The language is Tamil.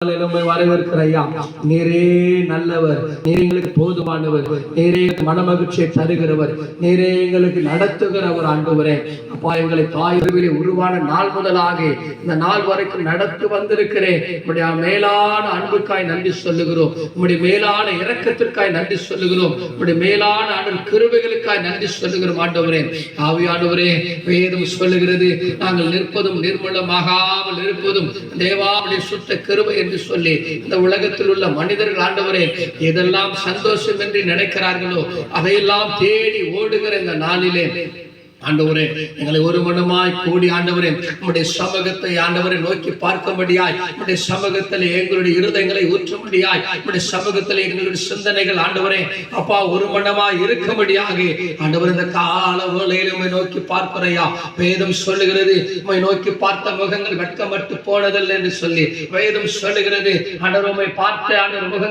வரவேற்கிற ஐயா, நீரே நல்லவர், நீர் எங்களுக்கு போதுமானவர், நீரே மனமகிழ்ச்சியை தருகிறவர், நீரே எங்களுக்கு நடத்துகிறவர். ஆண்டவரே அப்பா, எங்களை தாய்விலே உருவான நாள் முதலாக இந்த நாள் வரைக்கும் நடத்தி வந்திருக்கிறேன். உம்முடைய மேலான அன்புக்காய் நன்றி சொல்லுகிறோம், உம்முடைய மேலான இரக்கத்திற்காய் நன்றி சொல்லுகிறோம், உம்முடைய மேலான கிருபைகளுக்காய் நன்றி சொல்லுகிறோம். ஆண்டவரே ஆவியானவரே, வேதம் சொல்லுகிறது, நாங்கள் நிற்பதும் நிர்மூலமாகாமல் இருப்பதும் தேவாவுடைய சுத்த கிருபை என்று சொல்லி இந்த உலகத்தில் உள்ள மனிதர்கள் ஆண்டவரே எதெல்லாம் சந்தோஷம் என்று நினைக்கிறார்களோ அதையெல்லாம் தேடி ஓடுகிற இந்த நாளிலே ஆண்டவரே எங்களை ஒரு மனமாய் கூடி ஆண்டவரே உம்முடைய சமூகத்தை ஆண்டவரை நோக்கி பார்க்கும்படியாய், உம்முடைய சமூகத்தில் எங்களுடைய இருதயங்களை ஊற்றும்படியாய், உம்முடைய சமூகத்தில் எங்களுடைய சிந்தனைகள் ஆண்டவரே அப்பா ஒரு மனமாய் இருக்கும்படியாக ஆண்டவர் இந்த கால வேளையில் உம்மை நோக்கி பார்க்கிறையா. வேதம் சொல்லுகிறது, உம்மை நோக்கி பார்த்த முகங்கள் வெட்கமற்று போனதில்லை என்று சொல்லி வேதம் சொல்லுகிறது. ஆண்டவர் உம்மை பார்த்த ஆண்டவர் முகங்கள்